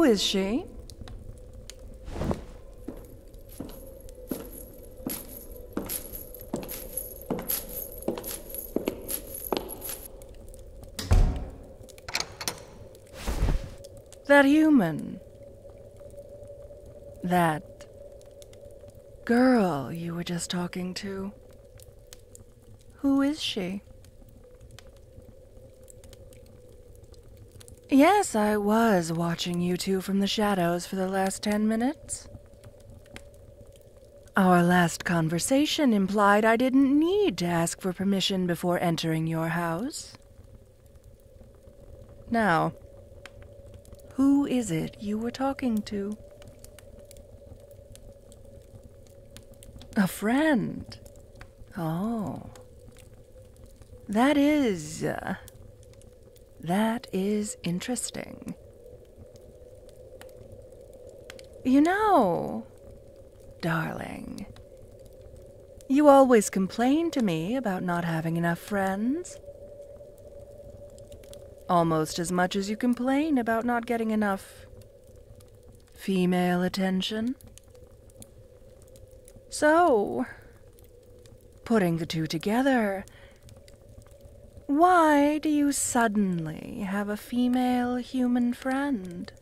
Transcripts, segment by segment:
Who is she? That human. That girl you were just talking to. Who is she? Yes, I was watching you two from the shadows for the last 10 minutes. Our last conversation implied I didn't need to ask for permission before entering your house. Now, who is it you were talking to? A friend? Oh. That is interesting. You know, darling, you always complain to me about not having enough friends. Almost as much as you complain about not getting enough female attention. So, putting the two together, why do you suddenly have a female human friend?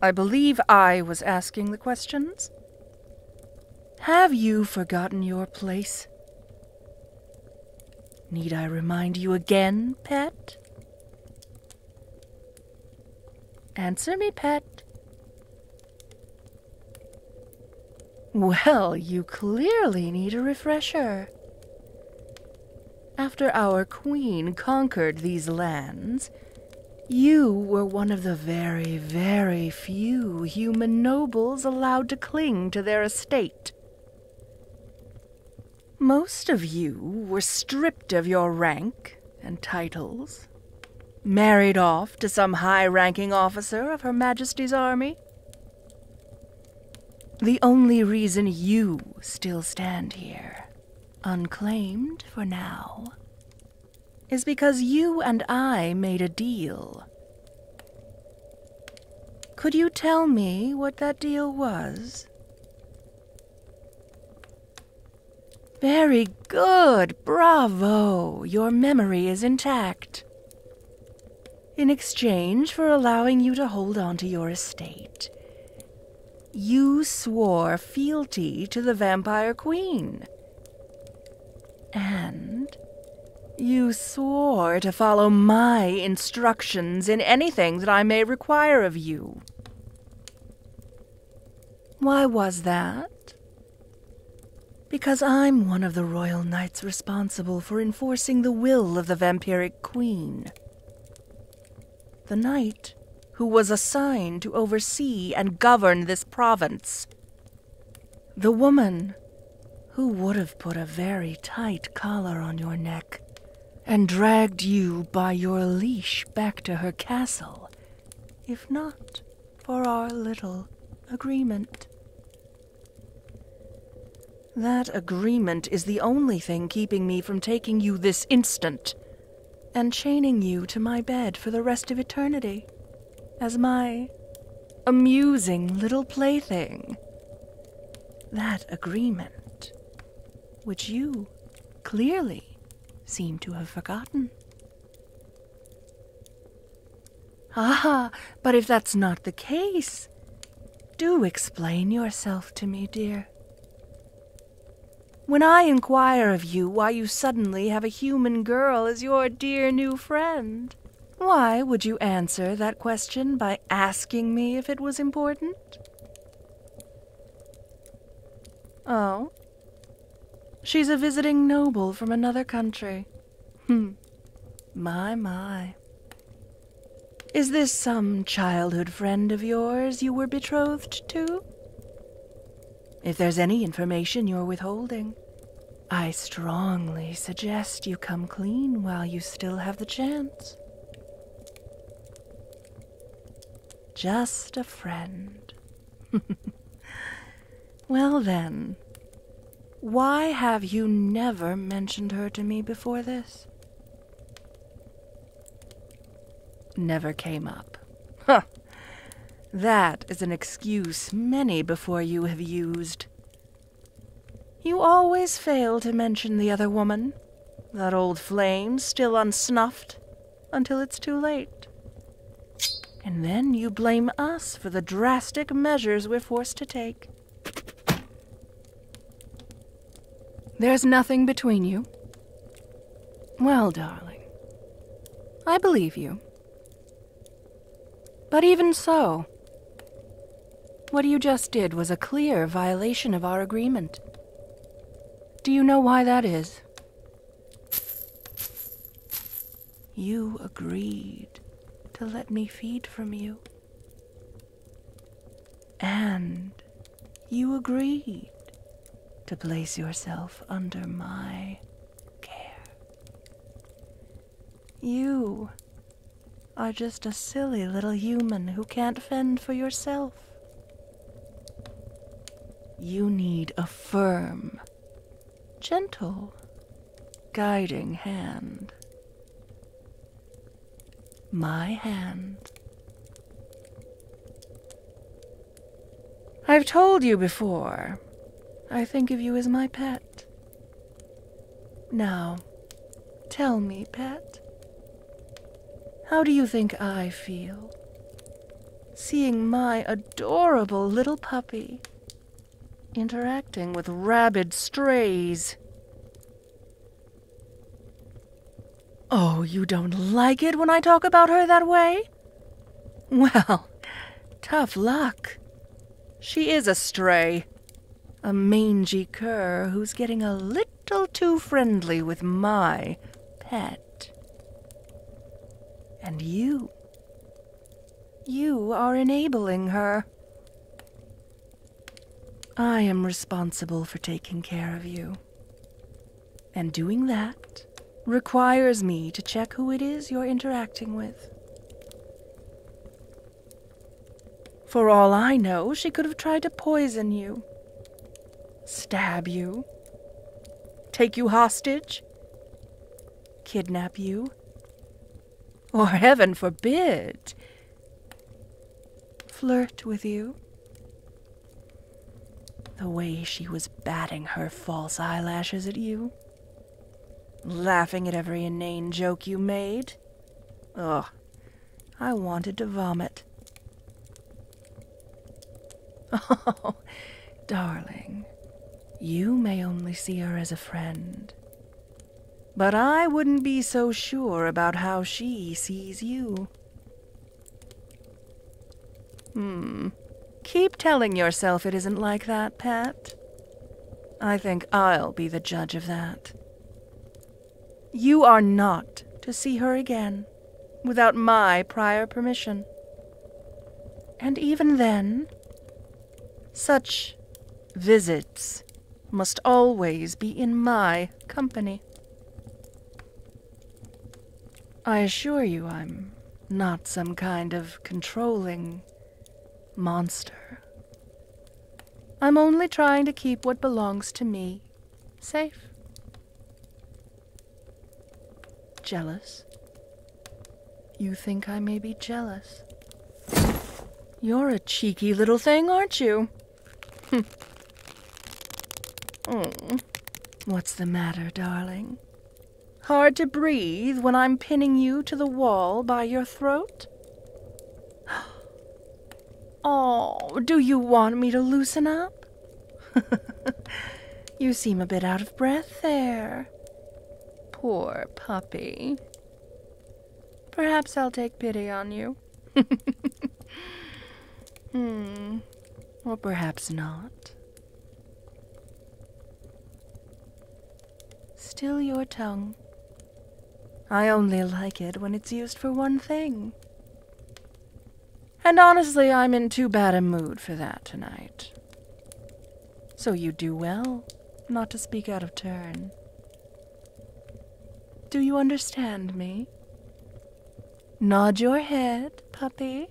I believe I was asking the questions. Have you forgotten your place? Need I remind you again, pet? Answer me, pet. Well, you clearly need a refresher. After our queen conquered these lands, you were one of the very, very few human nobles allowed to cling to their estate. Most of you were stripped of your rank and titles, married off to some high-ranking officer of Her Majesty's army. The only reason you still stand here, unclaimed for now, is because you and I made a deal. Could you tell me what that deal was? Very good, bravo! Your memory is intact. In exchange for allowing you to hold on to your estate, you swore fealty to the Vampire Queen. And you swore to follow my instructions in anything that I may require of you. Why was that? Because I'm one of the royal knights responsible for enforcing the will of the Vampiric Queen. The knight who was assigned to oversee and govern this province. The woman who would have put a very tight collar on your neck and dragged you by your leash back to her castle, if not for our little agreement. That agreement is the only thing keeping me from taking you this instant and chaining you to my bed for the rest of eternity as my amusing little plaything. That agreement, which you clearly seem to have forgotten. Ah, but if that's not the case, do explain yourself to me, dear. When I inquire of you why you suddenly have a human girl as your dear new friend, why would you answer that question by asking me if it was important? Oh? She's a visiting noble from another country. My. Is this some childhood friend of yours you were betrothed to? If there's any information you're withholding, I strongly suggest you come clean while you still have the chance. Just a friend. Well then, why have you never mentioned her to me before this? never came up. Huh. That is an excuse many before you have used. You always fail to mention the other woman, that old flame still unsnuffed, until it's too late. And then you blame us for the drastic measures we're forced to take. There's nothing between you. Well, darling, I believe you. But even so, what you just did was a clear violation of our agreement. Do you know why that is? You agreed to let me feed from you. And you agreed to place yourself under my care. You are just a silly little human who can't fend for yourself. You need a firm, gentle, guiding hand. My hand. I've told you before, I think of you as my pet. Now, tell me, pet, how do you think I feel, seeing my adorable little puppy interacting with rabid strays? Oh, you don't like it when I talk about her that way? Well, tough luck. She is a stray. A mangy cur who's getting a little too friendly with my pet. And you are enabling her. I am responsible for taking care of you. And doing that requires me to check who it is you're interacting with. For all I know, she could have tried to poison you, stab you, take you hostage, kidnap you, or heaven forbid, flirt with you. The way she was batting her false eyelashes at you, laughing at every inane joke you made. Ugh, I wanted to vomit. Oh, darling, you may only see her as a friend, but I wouldn't be so sure about how she sees you. Keep telling yourself it isn't like that, Pat. I think I'll be the judge of that. You are not to see her again without my prior permission. And even then, such visits must always be in my company. I assure you I'm not some kind of controlling monster. I'm only trying to keep what belongs to me safe. Jealous? You think I may be jealous? You're a cheeky little thing, aren't you? Oh, what's the matter, darling? Hard to breathe when I'm pinning you to the wall by your throat? Oh, do you want me to loosen up? You seem a bit out of breath there. Poor puppy. Perhaps I'll take pity on you. Or perhaps not. Still your tongue. I only like it when it's used for one thing. And honestly, I'm in too bad a mood for that tonight. So you do well not to speak out of turn. Do you understand me? Nod your head, puppy.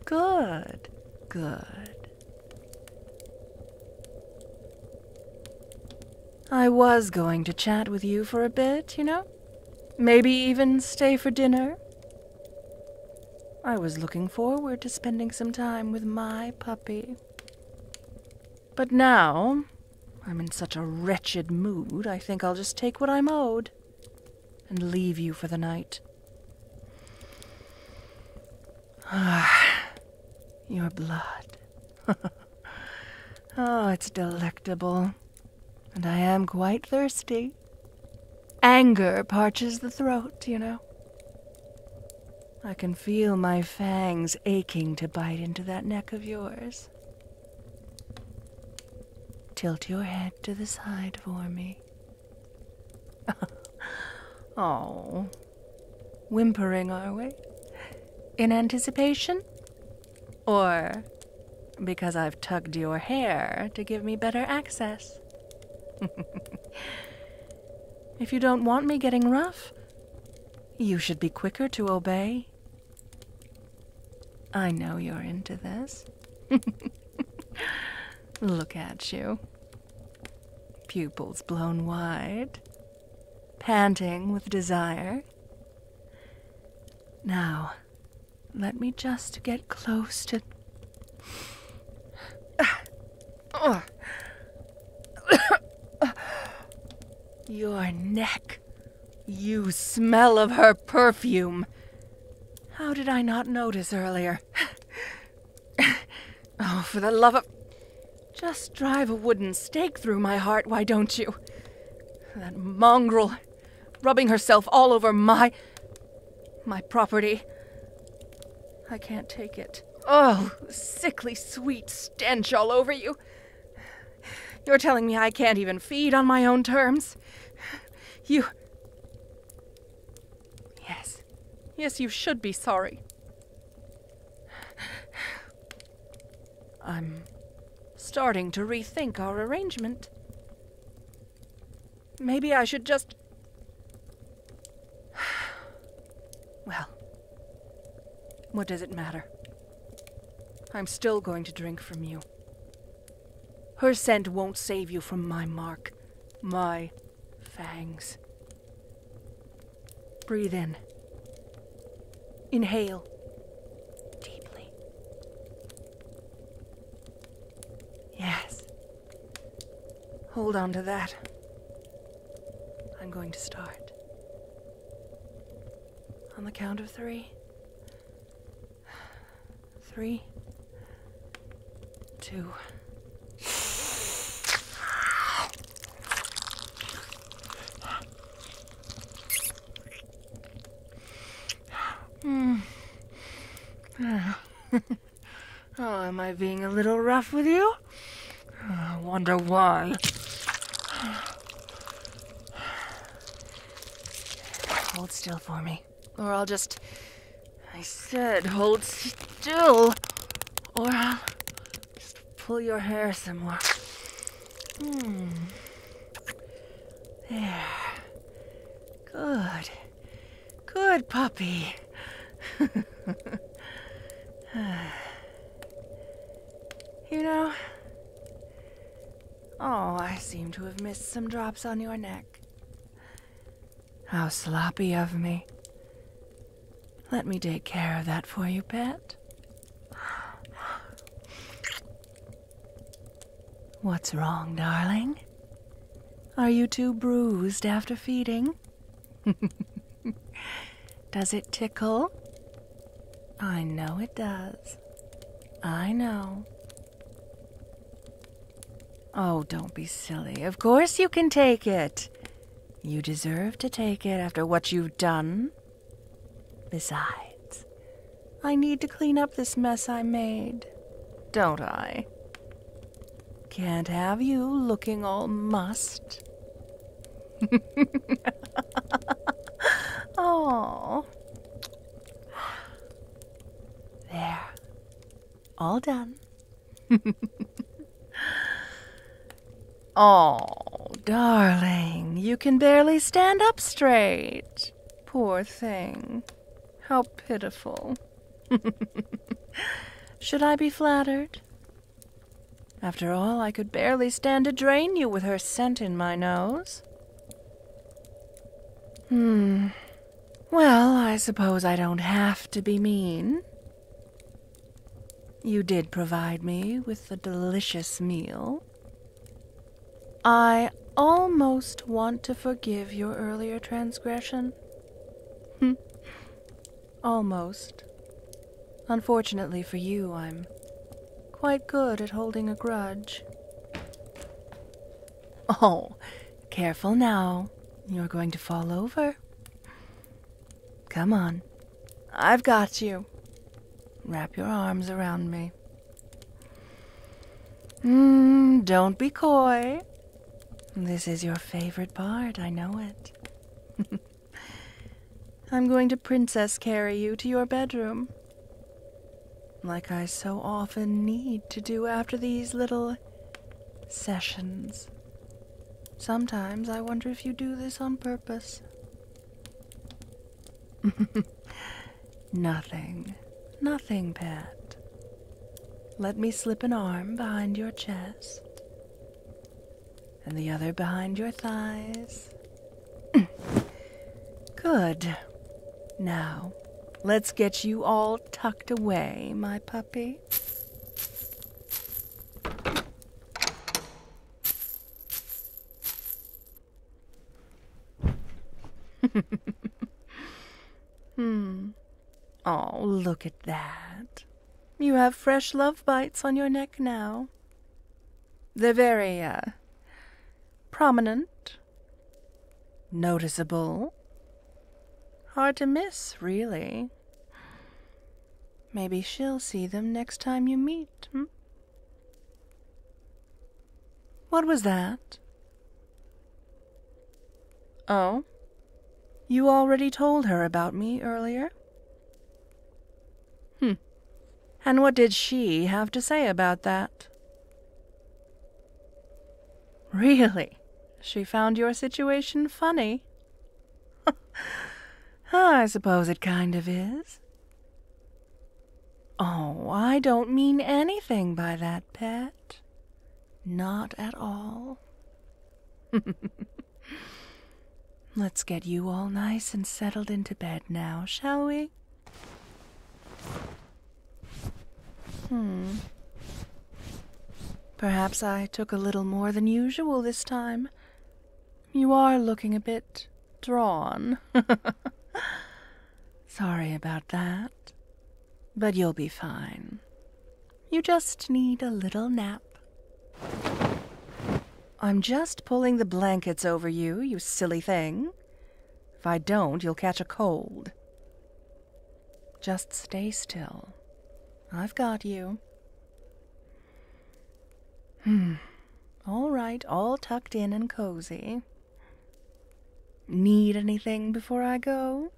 Good, good. I was going to chat with you for a bit, you know? Maybe even stay for dinner? I was looking forward to spending some time with my puppy. But now, I'm in such a wretched mood, I think I'll just take what I'm owed and leave you for the night. Your blood. Oh, it's delectable. And I am quite thirsty. Anger parches the throat, you know. I can feel my fangs aching to bite into that neck of yours. Tilt your head to the side for me. Oh, whimpering, are we? In anticipation? Or because I've tugged your hair to give me better access? If you don't want me getting rough, you should be quicker to obey. I know you're into this. Look at you. Pupils blown wide, panting with desire. Now, let me just get close to... Your neck. You smell of her perfume. How did I not notice earlier? Oh, for the love of... Just drive a wooden stake through my heart, why don't you? That mongrel, rubbing herself all over my property. I can't take it. Oh, sickly sweet stench all over you. You're telling me I can't even feed on my own terms? You... Yes, you should be sorry. I'm starting to rethink our arrangement. Maybe I should just... Well, what does it matter? I'm still going to drink from you. Her scent won't save you from my mark, my fangs. Breathe in. Inhale. Deeply. Yes. Hold on to that. I'm going to start. On the count of 3. 3, 2. Oh, am I being a little rough with you? I wonder why. Hold still for me, or I'll just... I said hold still, or I'll just pull your hair some more. There. Good. Good puppy. You know... Oh, I seem to have missed some drops on your neck. How sloppy of me. Let me take care of that for you, pet. What's wrong, darling? Are you too bruised after feeding? Does it tickle? I know it does. I know. Oh, don't be silly. Of course you can take it. You deserve to take it after what you've done. Besides, I need to clean up this mess I made, don't I? Can't have you looking all mussed. Oh. There. All done. Oh, darling, you can barely stand up straight. Poor thing. How pitiful. Should I be flattered? After all, I could barely stand to drain you with her scent in my nose. Well, I suppose I don't have to be mean. You did provide me with a delicious meal. I almost want to forgive your earlier transgression. Almost. Unfortunately for you, I'm quite good at holding a grudge. Oh, careful now. You're going to fall over. Come on. I've got you. Wrap your arms around me. Don't be coy. This is your favorite part, I know it. I'm going to princess carry you to your bedroom. Like I so often need to do after these little sessions. Sometimes I wonder if you do this on purpose. Nothing, pet. Let me slip an arm behind your chest, and the other behind your thighs. Good. Now, let's get you all tucked away, my puppy. Oh, look at that. You have fresh love bites on your neck now. They're very, prominent. Noticeable. Hard to miss, really. Maybe she'll see them next time you meet, What was that? Oh? You already told her about me earlier? And what did she have to say about that? Really? She found your situation funny? I suppose it kind of is. Oh, I don't mean anything by that, pet. Not at all. Let's get you all nice and settled into bed now, shall we? Perhaps I took a little more than usual this time. You are looking a bit drawn. Sorry about that. But you'll be fine. You just need a little nap. I'm just pulling the blankets over you, you silly thing. If I don't, you'll catch a cold. Just stay still. I've got you. All right, all tucked in and cozy. Need anything before I go?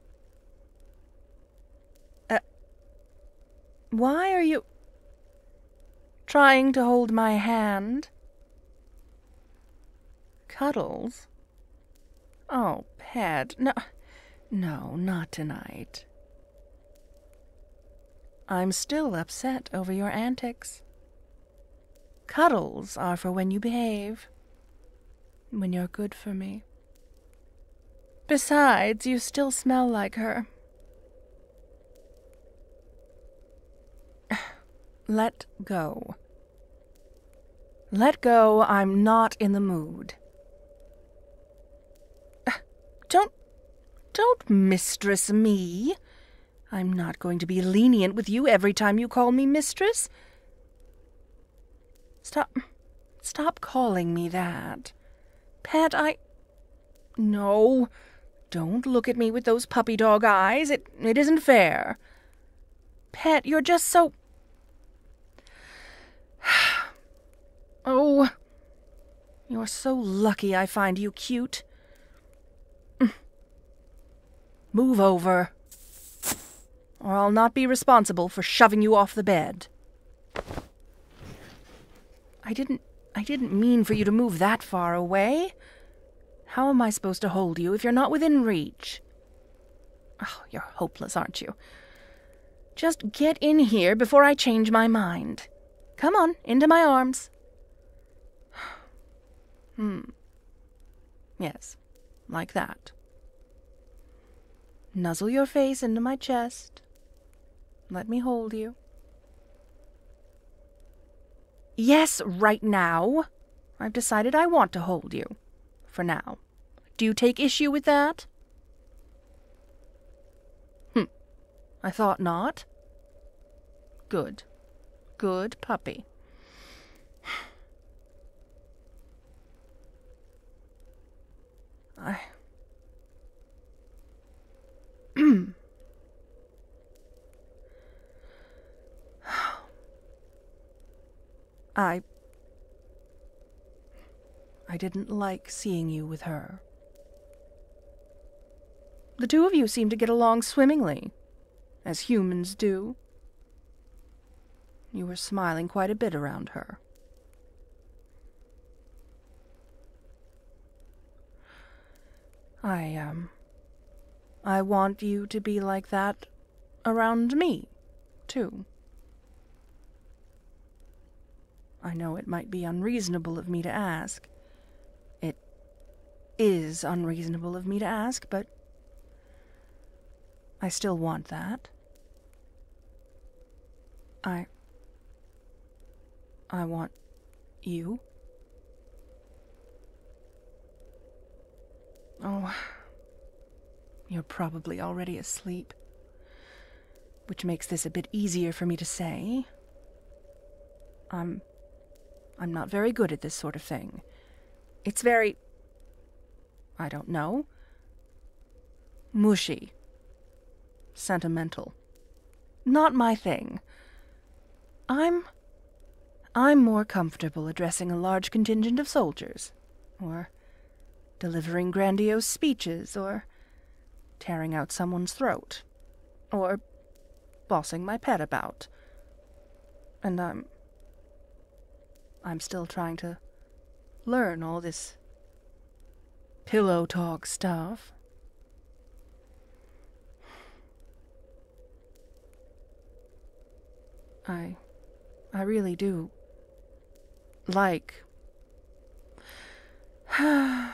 Why are you trying to hold my hand? Cuddles? Oh, pet, no, not tonight. I'm still upset over your antics. Cuddles are for when you behave. When you're good for me. Besides, you still smell like her. Let go. Let go, I'm not in the mood. Don't mistress me. I'm not going to be lenient with you every time you call me mistress. Stop calling me that. Pet, No, don't look at me with those puppy dog eyes. It isn't fair. Pet, you're just so... Oh, you're so lucky I find you cute. Move over, or I'll not be responsible for shoving you off the bed. I didn't mean for you to move that far away. How am I supposed to hold you if you're not within reach? Oh, you're hopeless, aren't you? Just get in here before I change my mind. Come on, into my arms. Yes, like that. Nuzzle your face into my chest. Let me hold you. Yes, right now. I've decided I want to hold you. For now. Do you take issue with that? I thought not. Good. Good puppy. I didn't like seeing you with her. The two of you seem to get along swimmingly, as humans do. You were smiling quite a bit around her. I want you to be like that around me, too. I know it might be unreasonable of me to ask. It is unreasonable of me to ask, but I still want that. I want you. Oh, you're probably already asleep, which makes this a bit easier for me to say. I'm not very good at this sort of thing. It's very, I don't know, mushy, sentimental. Not my thing. I'm more comfortable addressing a large contingent of soldiers, or delivering grandiose speeches, or tearing out someone's throat, or bossing my pet about. And I'm still trying to learn all this pillow talk stuff. I really do like I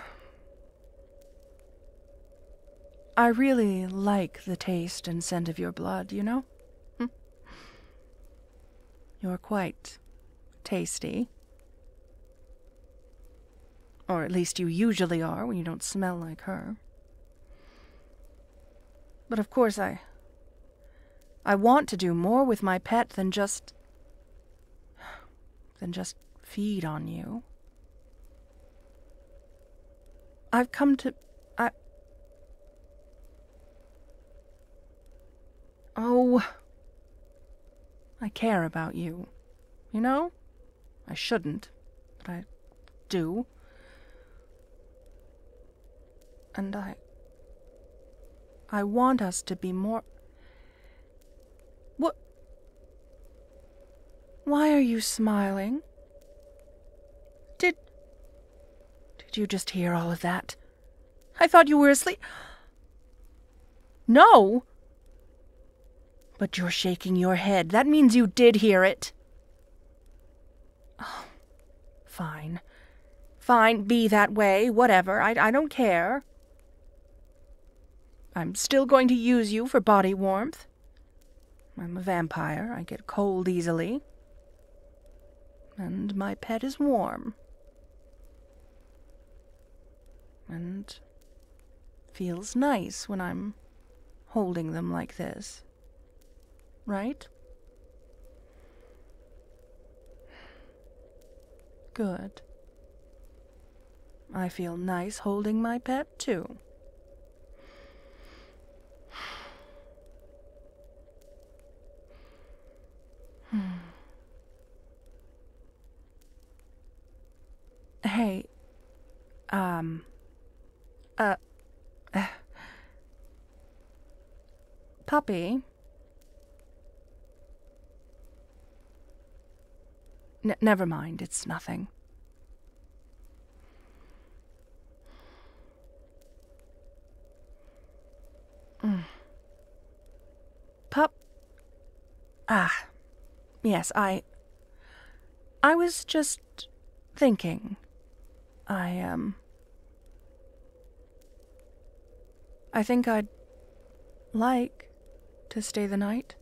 really like the taste and scent of your blood, you know? You're quite tasty. Or at least you usually are when you don't smell like her. But of course I want to do more with my pet than just feed on you. I've come to... I care about you. You know? I shouldn't, but I do. And I want us to be more... What? Why are you smiling? Did you just hear all of that? I thought you were asleep. No! But you're shaking your head. That means you did hear it. Oh, fine. Fine, be that way, whatever. I don't care. I'm still going to use you for body warmth. I'm a vampire. I get cold easily. And my pet is warm. And feels nice when I'm holding them like this. Right? Good. I feel nice holding my pet, too. Hey, puppy. Never mind, it's nothing. Yes, I was just thinking. I think I'd like to stay the night?